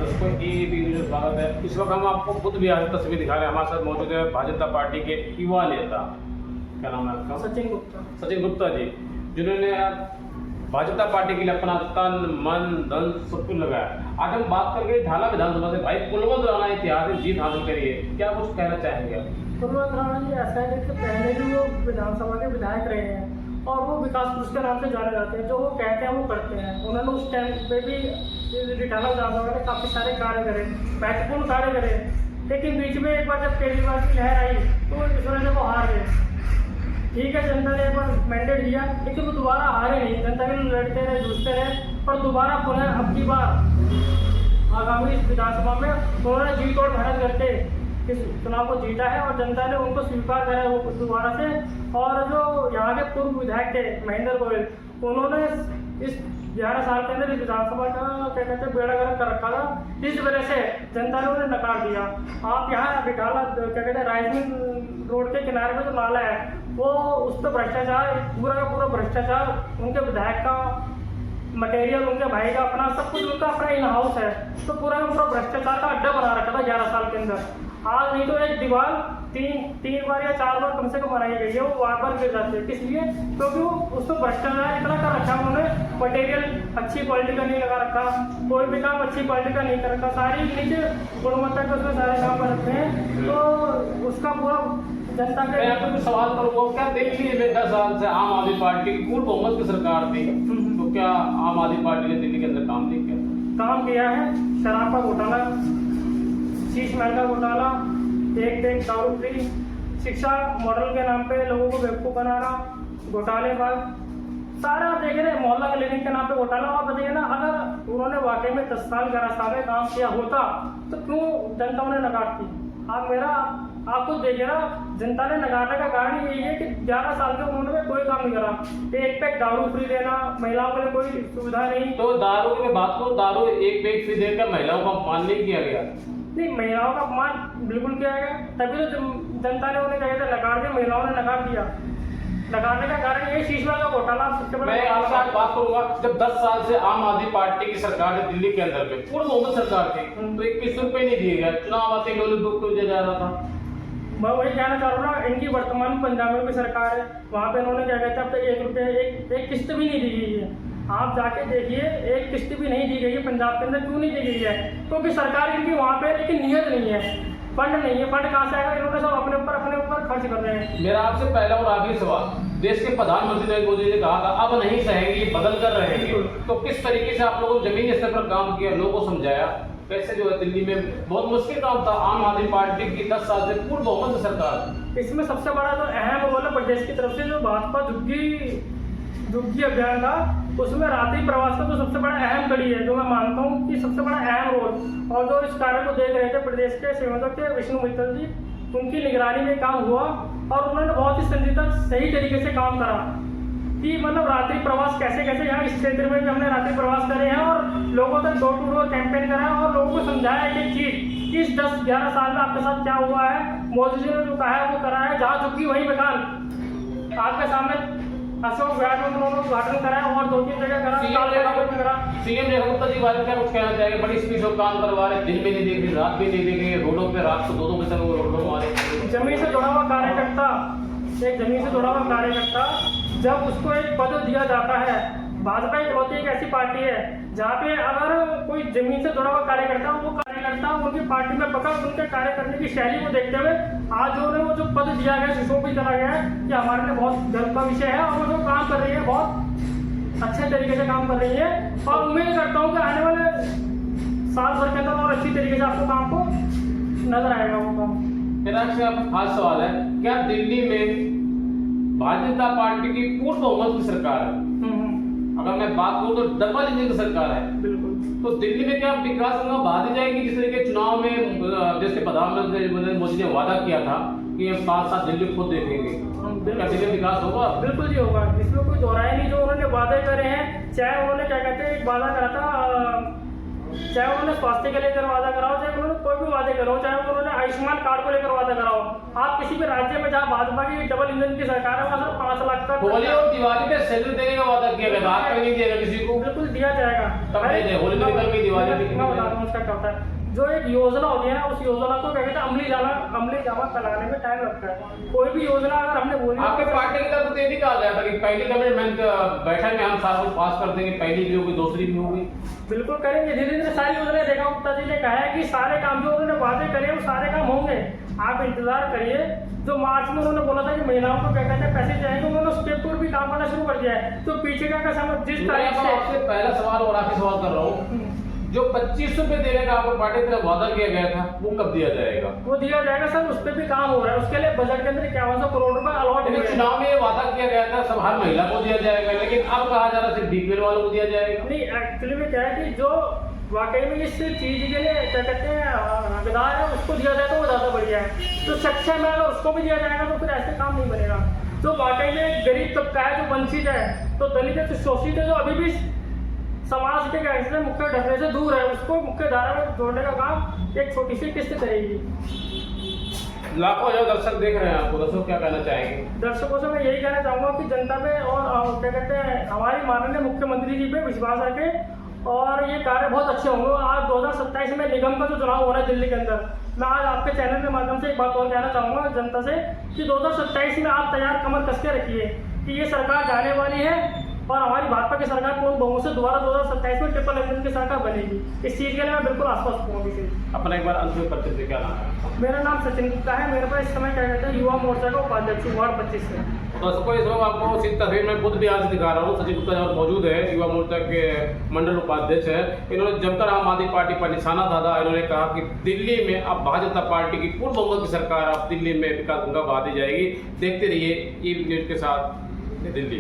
दर्शकों की वीडियो स्वागत है। इस वक्त हम आपको बुद्ध विहार की तस्वीर दिखा रहे हैं। हमारे साथ मौजूद है भारतीय जनता पार्टी के युवा नेता, क्या नाम है आपका? सचिन गुप्ता जी, जिन्होंने भारतीय जनता पार्टी के लिए अपना तन मन धन सब कुछ लगाया। आज हम बात करके ढाला विधानसभा से भाई कुलवंत राणा ऐतिहासिक जीत हासिल करी है, क्या कुछ कहना चाहेंगे आप? कुलवंत राणा जी ऐसा है कि पहले भी वो विधानसभा के विधायक रहे हैं और वो विकास पुरुष के नाम से जाने जाते हैं। जो वो कहते हैं वो करते हैं। उन्होंने उस टाइम पे भी ढाला विधानसभा में काफ़ी सारे कार्य करे, महत्वपूर्ण कार्य करे, लेकिन बीच में एक बार जब केजरीवाल की लहर आई तो इस वजह से वो हार गए। ठीक है, जनता ने एक बार मैंडेट दिया, लेकिन वो दोबारा हारे नहीं। जनता के लिए लड़ते रहे, जूझते रहे और दोबारा पुनः अब की बार आगामी इस विधानसभा में उन्होंने जीत और मेहनत करके इस चुनाव को जीता है और जनता ने उनको स्वीकार करा है वो दोबारा से। और जो यहाँ के पूर्व विधायक थे महेंद्र गोयल, उन्होंने इस 11 साल के अंदर इस विधानसभा का क्या कहते हैं बेड़ा गर्क कर रखा था। इस वजह से जनता ने उन्हें नकार दिया। आप यहाँ बिठाला क्या कहते हैं राइजिंग रोड के किनारे में जो नाला है वो उस पर भ्रष्टाचार, पूरा का पूरा भ्रष्टाचार, उनके विधायक का मटेरियल, उनके भाई का अपना सब कुछ उनका अपना इन हाउस है, तो पूरा का पूरा भ्रष्टाचार का अड्डा बना रखा था 11 साल के अंदर। आज नहीं तो एक दीवार तीन बार या 4 बार कम से कम बनाई गई है, वो बार गिर जाती है। किस लिए? क्योंकि वो उसको भ्रष्टाचार इतना कर रखा उन्होंने, मटेरियल अच्छी क्वालिटी का नहीं लगा रखा, कोई भी काम अच्छी क्वालिटी का नहीं कर रखा, सारी नीचे गुणवत्ता के उसमें सारे काम कर रखते हैं। तो उसका पूरा जनता के मैं आपको सवाल करूँगा, क्या दिल्ली में 10 साल से आम आदमी पार्टी की पूर्ण बहुमत की सरकार थी, तो क्या आम आदमी पार्टी ने दिल्ली के अंदर काम नहीं किया? काम किया है। शराब का घोटाला, शीश महल का घोटाला, एक दारू फ्री, शिक्षा मॉडल के नाम पे लोगों को बेवकूफ़ बनाना, घोटालेबाज, सारा आप देख रहे हैं। मोहल्ला क्लिनिक के नाम पे घोटाला। आप बताइए ना, अगर उन्होंने वाकई में 10 साल 11 साल में काम किया होता तो क्यों जनता उन्हें नकारती? आपको देखिए ना, जनता ने नकारने का कारण यही है कि 11 साल के उन्होंने कोई काम नहीं करा। एक पैक दारू फ्री देना, महिलाओं के लिए कोई सुविधा नहीं। तो दारू की मैं बात करूँ, दारू एक पैक फ्री देकर महिलाओं का अपमान नहीं किया गया? नहीं, महिलाओं का अपमान बिल्कुल किया गया, तभी तो जनता ने उन्हें क्या कहते हैं नकार दिया, महिलाओं ने नकार दिया। नकारने का कारण ये शीश महल का घोटाला सबसे बड़ा। मैं आपसे आज बात करूंगा, जब 10 साल से आम आदमी पार्टी की सरकार है दिल्ली के अंदर में, पूर्ण बहुमत सरकार थी, तो 21 रुपये नहीं दिए गए, चुनाव आते बुक को दिया जा रहा था। मैं वही कहना चाह रहा हूँ ना, इनकी वर्तमान पंजाब में भी सरकार है, वहाँ पे इन्होंने क्या कहते हैं अब तक 1 रुपये एक किस्त भी नहीं दी गई है। आप जाके देखिए, एक किस्त भी नहीं दी गई है पंजाब के अंदर। क्यों नहीं दी गई है? क्योंकि सरकार इनकी वहाँ पे लेकिन नियत नहीं है, फंड नहीं है। फंड कहाँ से आएगा? इन्होंने सब अपने ऊपर खर्च कर रहे हैं। मेरा आपसे पहला और आखिरी सवाल, देश के प्रधानमंत्री नरेंद्र मोदी ने कहा था अब नहीं सहेंगे, बदल कर रहेंगे, तो किस तरीके से आप लोगों ने जमीनी स्तर पर काम किया, लोगों को समझाया कैसे? जो है दिल्ली में बहुत मुश्किल काम था, आम आदमी पार्टी की 10 साल से पूर्ण बहुमत सरकार। इसमें सबसे बड़ा जो अहम रोल है प्रदेश की तरफ से, जो भाजपा झुग्गी अभियान था, उसमें रात्रि प्रवास का तो सबसे बड़ा अहम कड़ी है, जो मैं मानता हूँ कि सबसे बड़ा अहम रोल। और जो इस कार्य को देख रहे थे प्रदेश के संयोजक थे विष्णु मित्तल जी, उनकी निगरानी में काम हुआ और उन्होंने बहुत ही संजीदा सही तरीके से काम करा कि मतलब रात्रि प्रवास कैसे यहाँ इस क्षेत्र में भी हमने रात्रि प्रवास करे हैं और लोगों तक डोर टू डोर कैंपेन करा है और लोगों को समझाया है कि चीज इस 10-11 साल में आपके साथ क्या हुआ है, मोदी जी ने जो कहा है वो करा है। जहाँ झुकी वही मकान आपके सामने अशोक विहार में उन्होंने उद्घाटन कराया और 2-3 जगह करा। सीएम रेखा जी बारे में क्या कुछ कहना चाहिए? बड़ी स्पीड में काम करवा रहे, दिन भी नहीं देख रही, रात भी नहीं देख रही, रोडों पे रात को 2-2 बजे तक रोडों मारे। जमीन से जुड़ा हुआ कार्यकर्ता, एक जमीन से जुड़ा हुआ कार्यकर्ता, जब उसको एक पद दिया जाता है, भाजपा इकलौती एक ऐसी पार्टी है जहाँ पे अगर कोई जमीन से जुड़ा हुआ कार्यकर्ता, वो कार्यकर्ता उनकी पार्टी में पकड़ उनके कार्य करने की शैली को देखते हुए आज उन्हें वो जो पद दिया गया, सुशोभित भी चला गया है कि हमारे लिए बहुत गर्व का विषय है। और वो जो काम कर रही है बहुत अच्छे तरीके से काम कर रही है और उम्मीद करता हूँ कि आने वाले साल भर के अंदर और अच्छी तरीके से आपको काम को नजर आएगा वो काम। मेरा आपसे खास सवाल है, क्या दिल्ली में भारतीय जनता पार्टी की पूर्ण बहुमत की सरकार है? अगर मैं बात करूँ तो डबल इंजन की सरकार है। बिल्कुल। तो दिल्ली में क्या विकास गंगा बहा दी जाएगी? जिस तरीके चुनाव में देश के प्रधानमंत्री नरेंद्र मोदी ने वादा किया था कि हम 5 साल दिल्ली खुद देखेंगे, क्या दिल्ली में विकास होगा? बिल्कुल जी होगा, इसमें कोई दोहराई नहीं। जो उन्होंने वादे करे हैं, चाहे उन्होंने क्या कहते हैं एक वादा करा था चाहे उन्होंने स्वास्थ्य के लेकर वादा कराओ, चाहे उन्होंने कोई भी वादे कराओ, चाहे उन्होंने आयुष्मान कार्ड को लेकर वादा कराओ। आप किसी भी राज्य में जहाँ भाजपा की डबल इंजन की सरकार है, वहाँ सिर्फ 5 लाख का होली और दिवाली पे सैलरी देने का वादा किया गया था, आज तक नहीं दिया गया किसी को। बिल्कुल दिया जाएगा। तब नहीं दिया, होली निकल गई, दिवाली निकल गई। मैं बता रहा हूँ उसका क्या होता है। जो एक योजना होती है ना, उस योजना को क्या कहते हैं, अमली जामा फैलाने में टाइम लगता है। कोई भी योजना अगर हमने बोली, आपके पार्टी की तरफ तो ये भी कहा गया था कि पहली कमिटमेंट बैठक में हम सारा कुछ पास कर देंगे, पहली भी होगी, दूसरी भी होगी। बिल्कुल करेंगे, धीरे धीरे सारी योजनाएं। रेखा गुप्ता जी ने कहा है कि सारे काम जो उन्होंने वादे करे वो सारे काम होंगे, आप इंतजार करिए। जो मार्च में उन्होंने बोला था कि महिलाओं को क्या कहते हैं पैसे चाहिए, उन्होंने स्टेप टूर भी काम करना शुरू कर दिया है। तो पीछे का समझ जिस तारीख से आपसे पहला सवाल और आखिरी सवाल कर रहा हूँ, जो 25 रुपए देने का आपको पार्टी की तरफ वादा किया गया था, वो कब दिया जाएगा? वो दिया जाएगा सर, उस पर भी काम हो रहा है। उसके लिए बजट के अंदर 5100 करोड़ रुपए अलॉट हुए हैं। चुनाव में ये वादा किया गया था सब हर महिला को दिया जाएगा, लेकिन अब कहा जा रहा है सिर्फ बीपीएल वालों को दिया जाएगा। नहीं, एक्चुअली में क्या है कि जो वाकई में इस चीज के लिए क्या कहते हैं हकदार है, उसको दिया जाए तो वो ज़्यादा बढ़िया है। तो सक्षम है, अगर उसको भी दिया जाएगा तो फिर ऐसे काम नहीं बनेगा। जो वाकई में गरीब तबका है, जो वंचित है, तो दलित है, तो शोषित है, जो अभी भी समाज के ऐसे मुख्य ढंगे से दूर है, उसको मुख्य धारा में जोड़ने का काम एक छोटी सी किस्त करेगी। लाखों हजार दर्शक देख रहे हैं आपको, दर्शक क्या कहना चाहेंगे? दर्शकों से मैं यही कहना चाहूँगा कि जनता पे और क्या कहते हैं हमारी माननीय मुख्यमंत्री जी पे विश्वास रखें और ये कार्य बहुत अच्छे होंगे। आज 2027 में निगम का जो चुनाव हो रहा है दिल्ली के अंदर, मैं आज आपके चैनल के माध्यम से एक बात और कहना चाहूँगा जनता से कि 2027 में आप तैयार कमर कस के रखिए कि ये सरकार जाने वाली है और हमारी भाजपा की सरकार पूर्ण बहुमत से दोबारा 2027 में ट्रिपल इंजन की सरकार बनेगी। इस चीज़ के लिए मैं बिल्कुल आश्वस्त हूँ। अभी से अपना एक बार अंतिम परिचय से क्या नाम है? मेरा नाम सचिन गुप्ता है। मेरे पास इस समय क्या कहते हैं युवा मोर्चा का उपाध्यक्ष हूँ, वार्ड 25 से। दर्शकों इस वक्त आपको सीधी तस्वीर में खुद भी आज दिखा रहा हूँ, सचिन गुप्ता जहाँ मौजूद है, युवा मोर्चा के मंडल उपाध्यक्ष है। इन्होंने जमकर आम आदमी पार्टी पर निशाना साधा। इन्होंने कहा कि दिल्ली में अब भाजपा पार्टी की पूर्ण बहुमत की सरकार अब दिल्ली में विकास गंगा बहा दी जाएगी। देखते रहिए ई न्यूज़ के साथ दिल्ली।